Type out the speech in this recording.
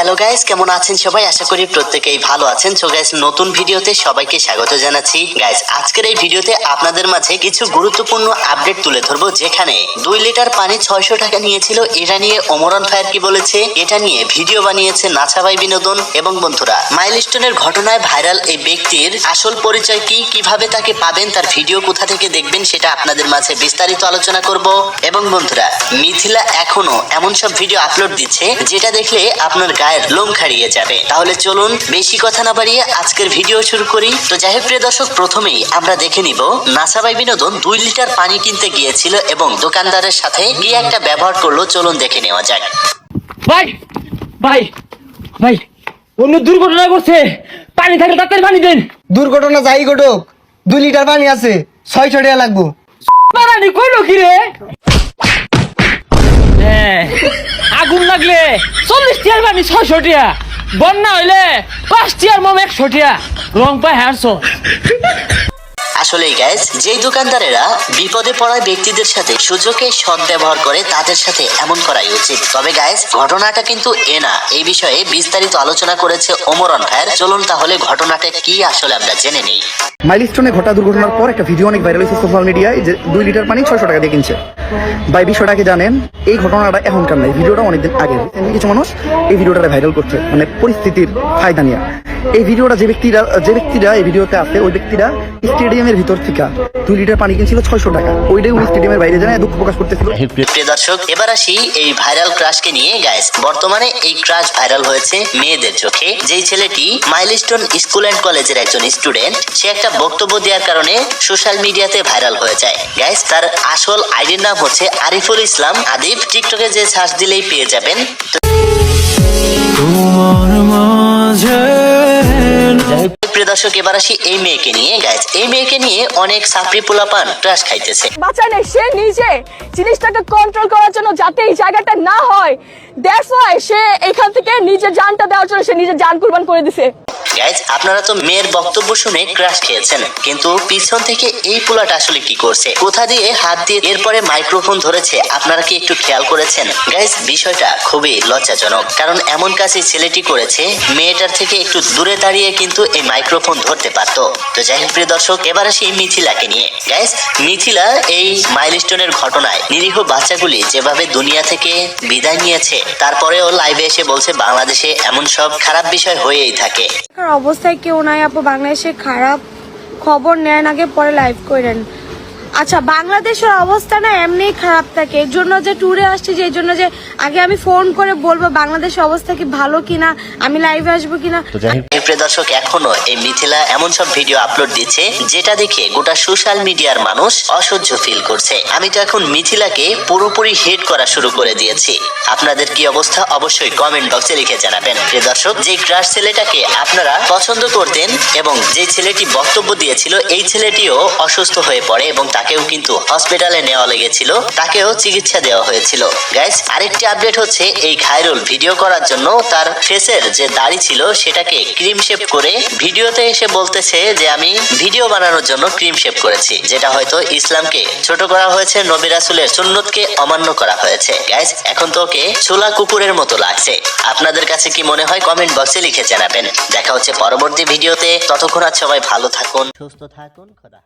Hello guys, কেমন আছেন সবাই? আশা করি প্রত্যেকেই ভালো আছেন। সো গাইস, নতুন ভিডিওতে সবাইকে স্বাগত জানাচ্ছি। গাইস, আজকের এই ভিডিওতে আপনাদের মাঝে কিছু গুরুত্বপূর্ণ আপডেট তুলে ধরবো, যেখানে 2 লিটার পানি 600 টাকা নিয়েছিল। এটা নিয়ে ওমরান ফায়ার কি বলেছে, এটা নিয়ে ভিডিও বানিয়েছে নাছাভাই বিনোদন। এবং বন্ধুরা, মাইলস্টোনের ঘটনায় ভাইরাল এই ব্যক্তির আসল পরিচয় কি, কিভাবে তাকে পাবেন, তার ভিডিও কোথা থেকে দেখবেন, সেটা আপনাদের মাঝে বিস্তারিত আলোচনা করব। এবং বন্ধুরা, মিথিলা এখনো এমন সব ভিডিও আপলোড দিচ্ছে যেটা দেখলে আপনার গায়ের লোম খাড়িয়ে যাবে। তাহলে চলুন বেশি কথা না বাড়িয়ে আজকের ভিডিও শুরু করি। তো যাই হোক প্রিয় দর্শক, প্রথমেই আমরা দেখে নিব নাছাভাই বিনোদন 2 লিটার পানি কিনতে গিয়েছিল এবং দোকানদারের সাথে কি একটা ব্যবহার করলো। চলুন দেখে নেওয়া যাক। ভাই ভাই ভাই, অন্য দুর্ঘটনা করছে, পানি থাকলে তাড়াতাড়ি পানি দেন। দুর্ঘটনা যাই ঘটুক, 2 লিটার পানি আছে, 600 টাকা লাগবো। পানি কইলো কি রে? হ্যাঁ, আগুন লাগলে 40 টিয়ার পানি 600 টিয়া, বন্যা হইলে 5 টিয়ার মম 100 টিয়া, রং পায় হারছো। আসলেই গাইস, যেই দোকানদারেরা বিপদে পড়া ব্যক্তিদের সাথে সুযোগে সৎ ব্যবহার করে, তাদের সাথে এমন করাই উচিত। তবে গাইস, ঘটনাটা কিন্তু এ না, এই বিষয়ে বিস্তারিত আলোচনা করেছে ওমরান ফায়ার। চলুন তাহলে ঘটনাটা কি আসলে আমরা জেনে নেই। মাইলস্টোনে ঘটা দুর্ঘটনার পর একটা ভিডিও অনেক ভাইরাল হয়েছে সোশ্যাল মিডিয়ায়, যে 2 লিটার পানি 600 টাকা দিয়ে কিনছে। ভাই, বিষয়টা কি জানেন? এই ঘটনাটা এখনকার নাই, ভিডিওটা অনেকদিন আগে। কিছু মানুষ এই ভিডিওটা ভাইরাল করছে, মানে পরিস্থিতির ফায়দা নিয়ে। এই ভিডিওটা যে ব্যক্তিরা এই ভিডিওতে আছে, ওই ব্যক্তিরা স্টেডিয়ামের ভিতর থেকে 2 লিটার পানি কিনছিল 600 টাকা। ওইটাই উনি স্টেডিয়ামের বাইরে জানায় দুঃখ প্রকাশ করতেছিল। প্রিয় দর্শক, এবার আসি এই ভাইরাল ক্রাশকে নিয়ে। গাইস, বর্তমানে এই ক্রাশ ভাইরাল হয়েছে মেয়েদের চোখে। যেই ছেলেটি মাইলস্টোন স্কুল অ্যান্ড কলেজের একজন স্টুডেন্ট, সে একটা বক্তব্য দেওয়ার কারণে সোশ্যাল মিডিয়াতে ভাইরাল হয়ে যায়। গাইস, তার আসল আইডির নাম হচ্ছে আরিফুল ইসলাম আদিব। টিকটকে যে সার্চ দিলেই পেয়ে যাবেন। প্রিয় দর্শক, এবার আসি এই মেয়েকে নিয়ে। গাইস, এই মেয়েকে নিয়ে অনেক সাপড়ি পোলাপান ক্রাশ খাইতেছে। বাঁচায় নাই, সে নিজে জিনিসটাকে কন্ট্রোল করার জন্য, যাতে এই জায়গাটা না হয়, দ্যাটস ওয়াই সে এখান থেকে নিজের জানটা দেওয়ার জন্য সে নিজের জান কুরবান করে দিছে। গাইজ, আপনারা তো মেয়ের বক্তব্য শুনে ক্রাশ খেয়েছেন, কিন্তু পিছন থেকে এই পোলাটা আসলে কি করছে, কোথা দিয়ে হাত দিয়ে এরপরে মাইক্রোফোন ধরেছে, আপনারা কি একটু খেয়াল করেছেন? গাইজ, বিষয়টা খুবই লজ্জাজনক, কারণ এমন কাজই ছেলেটি করেছে, মেয়েটার থেকে একটু দূরে দাঁড়িয়ে কিন্তু এই মাইক্রোফোন ধরতে পারতো। তো যাই হোক প্রিয় দর্শক, এবার আসি মিথিলাকে নিয়ে। গাইজ, মিথিলা এই মাইলস্টোনের ঘটনায় নিরীহ বাচ্চাগুলি যেভাবে দুনিয়া থেকে বিদায় নিয়েছে, তারপরেও লাইভে এসে বলছে বাংলাদেশে এমন সব খারাপ বিষয় হয়েই থাকে। অবস্থায় কেউ নাই আপু, বাংলাদেশে খারাপ খবর নেন আগে, পরে লাইভ করেন। আচ্ছা, বাংলাদেশের অবস্থা না এমনিই খারাপ থাকে, এর জন্য যে ট্যুরে আসছি, যে এই জন্য যে আগে আমি ফোন করে বলবো বাংলাদেশের অবস্থা কি ভালো কিনা, আমি লাইভে আসবো কিনা। প্রিয় দর্শক, এখনো এই মিথিলা এমন সব ভিডিও আপলোড দিচ্ছে যেটা দেখে গোটা সোশ্যাল মিডিয়ার মানুষ অসহ্য ফিল করছে। আমি তো এখন মিথিলাকে পুরোপুরি হেট করা শুরু করে দিয়েছি। আপনাদের কি অবস্থা অবশ্যই কমেন্ট বক্সে লিখে জানাবেন। প্রিয় দর্শক, যে ক্রাশ ছেলেটাকে আপনারা পছন্দ করতেন এবং যে ছেলেটি বক্তব্য দিয়েছিল, এই ছেলেটিও অসুস্থ হয়ে পড়ে এবং তাকেও কিন্তু হসপিটালে নেওয়া লেগেছিল, তাকেও চিকিৎসা দেওয়া হয়েছিল। গাইস, আরেকটি আপডেট হচ্ছে, এই খায়রুল ভিডিও করার জন্য তার ফেসের যে দাড়ি ছিল সেটাকে ক্রিম শেভ করে ভিডিওতে এসে বলতেছে যে আমি ভিডিও বানানোর জন্য ক্রিম শেভ করেছি, যেটা হয়তো ইসলামকে ছোট করা হয়েছে, নবী রাসূলের সুন্নতকে অমান্য করা হয়েছে। গাইস, এখন তো ওকে ছোলা কুকুরের মতো লাগছে। আপনাদের কাছে কি মনে হয় কমেন্ট বক্সে লিখে জানাবেন। দেখা হচ্ছে পরবর্তী ভিডিওতে। ততক্ষণ সবাই ভালো থাকুন, সুস্থ থাকুন, খোদা।